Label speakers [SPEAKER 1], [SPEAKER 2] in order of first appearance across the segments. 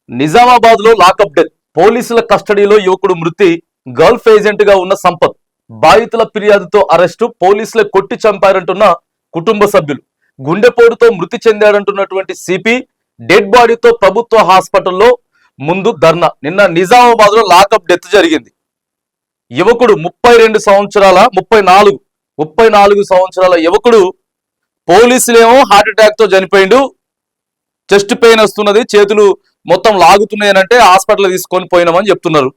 [SPEAKER 1] నిజామాబాద్ లో lockup death, పోలీసుల కస్టడీలో యువకుడు మృతి, గల్ఫ్ ఏజెంట్ గా ఉన్న సంపత్, బాధితుల ఫిర్యాదుతో అరెస్టు, పోలీసులే కొట్టి చంపారంటున్న కుటుంబ సభ్యులు, గుండెపోటుతో మృతి చెందాడంటున్నటువంటి సిపి, డెడ్ బాడీతో ప్రభుత్వ హాస్పిటల్లో ముందు ధర్నా. నిన్న నిజామాబాద్ లో లాకప్ డెత్ జరిగింది. యువకుడు 34 సంవత్సరాల యువకుడు, పోలీసులేమో హార్ట్ అటాక్ తో చనిపోయిండు, చెస్ట్ పెయిన్ వస్తున్నది, చేతులు మొత్తం లాగుతున్నాయనంటే హాస్పిటల్ తీసుకొని పోయినామని చెప్తున్నారు.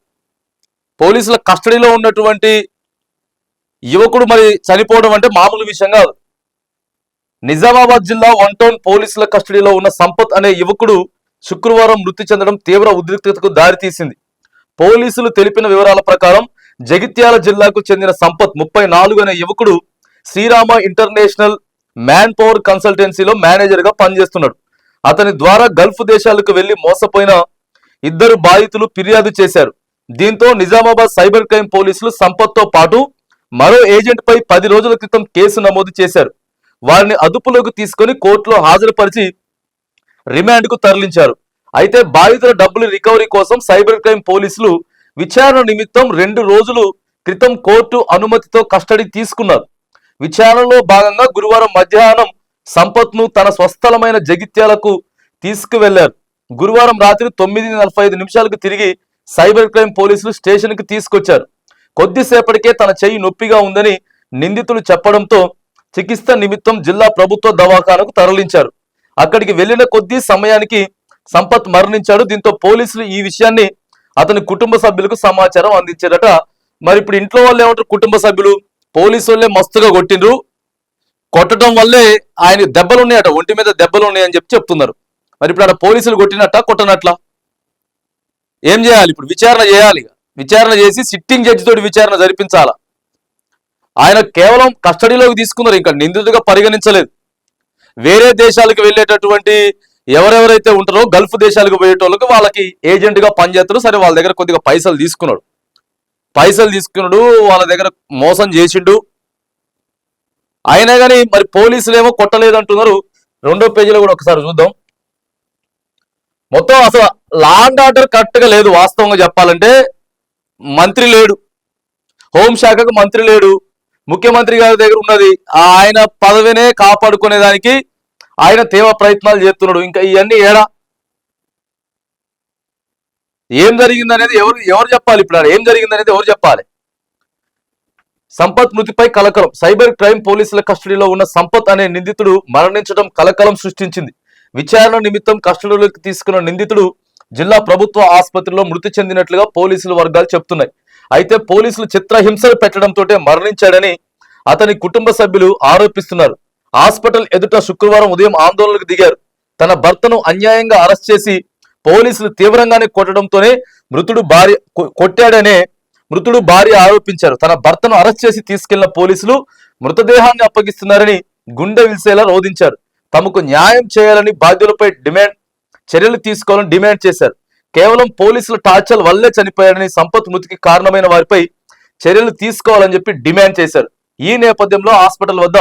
[SPEAKER 1] పోలీసుల కస్టడీలో ఉన్నటువంటి యువకుడు మరి చనిపోవడం అంటే మామూలు విషయం కాదు. నిజామాబాద్ జిల్లా 1 టౌన్ పోలీసుల కస్టడీలో ఉన్న సంపత్ అనే యువకుడు శుక్రవారం మృతి చెందడం తీవ్ర ఉద్రిక్తతకు దారితీసింది. పోలీసులు తెలిపిన వివరాల ప్రకారం జగిత్యాల జిల్లాకు చెందిన సంపత్ 34 అనే యువకుడు శ్రీరామ ఇంటర్నేషనల్ మ్యాన్ పవర్ కన్సల్టెన్సీలో మేనేజర్ గా పనిచేస్తున్నాడు. అతని ద్వారా గల్ఫ్ దేశాలకు వెళ్లి మోసపోయిన 2 బాధితులు ఫిర్యాదు చేశారు. దీంతో నిజామాబాద్ సైబర్ క్రైమ్ పోలీసులు సంపత్ తో పాటు మరో ఏజెంట్ పై 10 రోజుల క్రితం కేసు నమోదు చేశారు. వారిని అదుపులోకి తీసుకుని కోర్టులో హాజరుపరిచి రిమాండ్ కు తరలించారు. అయితే బాధితుల డబ్బుల రికవరీ కోసం సైబర్ క్రైమ్ పోలీసులు విచారణ నిమిత్తం 2 రోజుల క్రితం కోర్టు అనుమతితో కస్టడీ తీసుకున్నారు. విచారణలో భాగంగా గురువారం మధ్యాహ్నం సంపత్ ను తన స్వస్థలమైన జగిత్యాలకు తీసుకువెళ్లారు. గురువారం రాత్రి 9:45 తిరిగి సైబర్ క్రైమ్ పోలీసులు స్టేషన్ కి తీసుకొచ్చారు. కొద్దిసేపటికే తన చెయ్యి నొప్పిగా ఉందని నిందితులు చెప్పడంతో చికిత్స నిమిత్తం జిల్లా ప్రభుత్వ దవాఖానకు తరలించారు. అక్కడికి వెళ్లిన కొద్ది సమయానికి సంపత్ మరణించాడు. దీంతో పోలీసులు ఈ విషయాన్ని అతని కుటుంబ సభ్యులకు సమాచారం అందించారట. మరి ఇప్పుడు ఇంట్లో వాళ్ళు ఏమంటారు? కుటుంబ సభ్యులు పోలీసు వాళ్ళే మస్తుగా కొట్టిండ్రు, కొట్టడం వల్లే ఆయన దెబ్బలు ఉన్నాయట, ఒంటి మీద దెబ్బలు ఉన్నాయని చెప్తున్నారు. మరి ఇప్పుడు ఆయన పోలీసులు కొట్టినట్ట కొట్టనట్లా ఏం చేయాలి? ఇప్పుడు విచారణ చేయాలి. విచారణ చేసి సిట్టింగ్ జడ్జి తోటి విచారణ జరిపించాలా. ఆయన కేవలం కస్టడీలోకి తీసుకున్నారు, ఇంకా నిందితుడిగా పరిగణించలేదు. వేరే దేశాలకు వెళ్ళేటటువంటి ఎవరెవరైతే ఉంటారో గల్ఫ్ దేశాలకు పోయేటోళ్ళకి వాళ్ళకి ఏజెంట్ గా పనిచేస్తారు. సరే, వాళ్ళ దగ్గర కొద్దిగా పైసలు తీసుకున్నాడు, వాళ్ళ దగ్గర మోసం చేసిండు. అయినా కానీ మరి పోలీసులు ఏమో కొట్టలేదు అంటున్నారు. 2వ పేజీలో కూడా ఒకసారి చూద్దాం. మొత్తం అసలు లా అండ్ ఆర్డర్ కరెక్ట్ గా లేదు. వాస్తవంగా చెప్పాలంటే మంత్రి లేడు, హోంశాఖకు మంత్రి లేడు, ముఖ్యమంత్రి గారి దగ్గర ఉన్నది. ఆయన పదవినే కాపాడుకునేదానికి ఆయన తీవ్ర ప్రయత్నాలు చేస్తున్నాడు. ఇంకా ఇవన్నీ ఏడా ఏం జరిగిందనేది ఎవరు చెప్పాలి? ఇప్పుడు ఏం జరిగిందనేది ఎవరు చెప్పాలి? సంపత్ మృతిపై కలకలం. సైబర్ క్రైమ్ పోలీసుల కస్టడీలో ఉన్న సంపత్ అనే నిందితుడు మరణించడం కలకలం సృష్టించింది. విచారణ నిమిత్తం కస్టడీలోకి తీసుకున్న నిందితుడు జిల్లా ప్రభుత్వ ఆసుపత్రిలో మృతి చెందినట్లుగా పోలీసుల వర్గాలు చెప్తున్నాయి. అయితే పోలీసులు చిత్రహింసలు పెట్టడంతో మరణించాడని అతని కుటుంబ సభ్యులు ఆరోపిస్తున్నారు. హాస్పిటల్ ఎదుట శుక్రవారం ఉదయం ఆందోళనకు దిగారు. తన భర్తను అన్యాయంగా అరెస్ట్ చేసి పోలీసులు తీవ్రంగానే కొట్టడంతోనే మృతుడు భార్య ఆరోపించారు. తన భర్తను అరెస్ట్ చేసి తీసుకెళ్లిన పోలీసులు మృతదేహాన్ని అప్పగిస్తున్నారని గుండె విల్సేలా రోధించారు. తమకు న్యాయం చేయాలని బాధ్యులపై చర్యలు తీసుకోవాలని డిమాండ్ చేశారు. కేవలం పోలీసుల టార్చర్ వల్లే చనిపోయాడని, సంపత్ మృతికి కారణమైన వారిపై చర్యలు తీసుకోవాలని చెప్పి డిమాండ్ చేశారు. ఈ నేపథ్యంలో హాస్పిటల్ వద్ద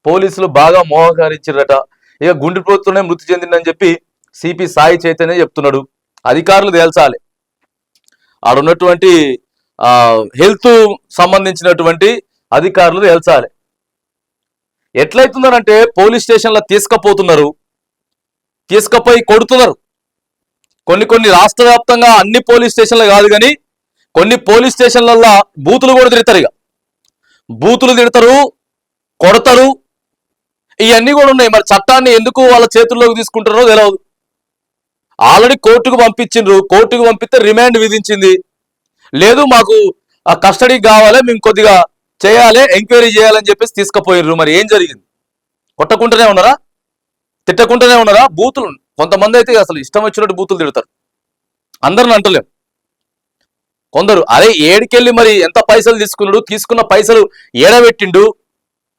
[SPEAKER 1] పోలీసులు బాగా మోహకరించారట. ఇక గుండెపోటుతోనే మృతి చెందిందని చెప్పి సిపి సాయి చైతన్య చెప్తున్నాడు. అధికారులు తేల్చాలి, ఆడున్నటువంటి హెల్త్ సంబంధించినటువంటి అధికారులు తేల్చాలి. ఎట్లయితుందనంటే పోలీస్ స్టేషన్లో తీసుకపోయి కొడుతున్నారు. కొన్ని రాష్ట్ర వ్యాప్తంగా అన్ని పోలీస్ స్టేషన్లు కాదు కానీ కొన్ని పోలీస్ స్టేషన్లలో బూతులు కూడా తిడతారు. ఇక బూతులు తిడతారు, కొడతారు, ఇవన్నీ కూడా ఉన్నాయి. మరి చట్టాన్ని ఎందుకు వాళ్ళ చేతుల్లోకి తీసుకుంటారో తెలియదు. ఆల్రెడీ కోర్టుకు పంపించిండ్రు, కోర్టుకు పంపిస్తే రిమాండ్ విధించింది. లేదు మాకు ఆ కస్టడీ కావాలి, మేము కొద్దిగా చేయాలి, ఎంక్వైరీ చేయాలని చెప్పేసి తీసుకుపోయిర్రు. మరి ఏం జరిగింది? కొట్టకుండానే ఉన్నారా? తిట్టకుండానే ఉన్నారా? బూతులు కొంతమంది అయితే అసలు ఇష్టం వచ్చినట్టు బూతులు తిడతారు. అందరిని అంటలేం. కొందరు అరే ఏడికెళ్ళి మరి ఎంత పైసలు తీసుకున్నాడు, తీసుకున్న పైసలు ఏడబెట్టిండు,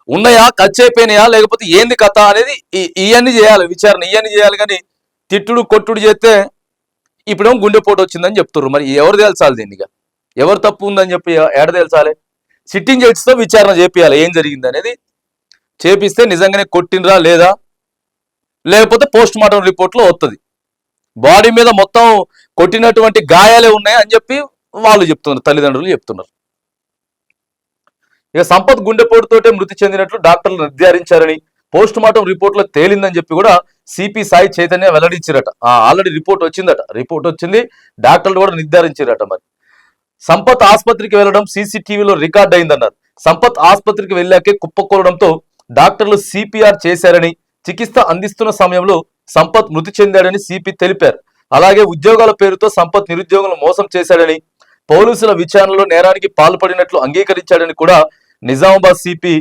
[SPEAKER 1] ఉన్నాయా, ఖర్చు అయిపోయినాయా, లేకపోతే ఏంది కథ అనేది ఇవన్నీ చేయాలి, విచారణ ఇవన్నీ చేయాలి. కానీ తిట్టుడు కొట్టుడు చేస్తే ఇప్పుడేమో గుండెపోటు వచ్చిందని చెప్తున్నారు. మరి ఎవరు తేల్చాలి దీన్ని? ఎవరు తప్పు ఉందని చెప్పి ఏడ తేల్చాలి? సిట్టింగ్ జడ్జితో విచారణ చేపియాలి, ఏం జరిగింది అనేది చేపిస్తే నిజంగానే కొట్టినరా లేదా, లేకపోతే పోస్ట్ మార్టం రిపోర్ట్లో వస్తుంది. బాడీ మీద మొత్తం కొట్టినటువంటి గాయాలే ఉన్నాయి అని చెప్పి వాళ్ళు చెప్తున్నారు, తల్లిదండ్రులు చెప్తున్నారు. ఇక సంపత్ గుండెపోటుతోటే మృతి చెందినట్లు డాక్టర్లు నిర్ధారించారని పోస్ట్ మార్టం రిపోర్ట్ లో తేలిందని చెప్పి కూడా సిపి సాయి చైతన్య వెల్లడించారట. ఆల్రెడీ రిపోర్ట్ వచ్చిందట, రిపోర్ట్ వచ్చింది, డాక్టర్లు కూడా నిర్ధారించారట. మరి సంపత్ ఆసుపత్రికి వెళ్లడం సీసీటీవీలో రికార్డ్ అయిందన్నారు. సంపత్ ఆసుపత్రికి వెళ్ళాకే కుప్పకూలడంతో డాక్టర్లు సిపిఆర్ చేశారని, చికిత్స అందిస్తున్న సమయంలో సంపత్ మృతి చెందాడని సిపి తెలిపారు. అలాగే ఉద్యోగాల పేరుతో సంపత్ నిరుద్యోగులను మోసం చేశాడని, పోలీసుల విచారణలో నేరానికి పాల్పడినట్లు అంగీకరించాడని కూడా నిజామాబాద్ సిపి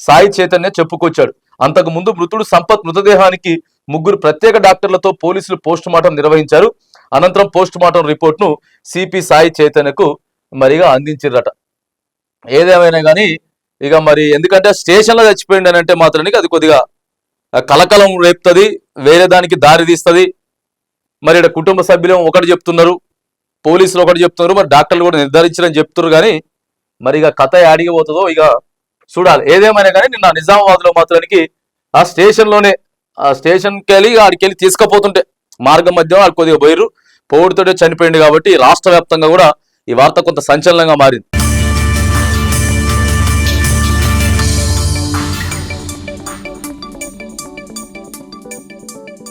[SPEAKER 1] సాయి చైతన్య చెప్పుకొచ్చాడు. అంతకు ముందు మృతుడు సంపత్ మృతదేహానికి 3 ప్రత్యేక డాక్టర్లతో పోలీసులు పోస్ట్ మార్టం నిర్వహించారు. అనంతరం పోస్ట్ మార్టం రిపోర్ట్ ను సిపి సాయి చైతన్యకు మరిగా అందించారట. ఏదేమైనా కానీ ఇక మరి ఎందుకంటే స్టేషన్లో చచ్చిపోయింది అని అంటే మాత్రానికి అది కొద్దిగా కలకలం రేపుతుంది, వేరే దానికి దారి తీస్తుంది. మరి ఇక్కడ కుటుంబ సభ్యులు ఒకటి చెప్తున్నారు, పోలీసులు ఒకటి చెప్తున్నారు, మరి డాక్టర్లు కూడా నిర్ధారించారని చెప్తున్నారు. కానీ మరి ఇక కథ యాడికి పోతుందో ఇక చూడాలి. ఏదేమైనా కానీ నిన్న నిజామాబాద్ లో మాత్రానికి ఆ స్టేషన్లోనే స్టేషన్కి వెళ్ళి ఆడికి వెళ్ళి తీసుకుపోతుంటే మార్గం మధ్య కొద్దిగా పోయిరు, పోవుడితోటే చనిపోయింది. కాబట్టి రాష్ట్ర వ్యాప్తంగా కూడా ఈ వార్త కొంత సంచలనంగా మారింది.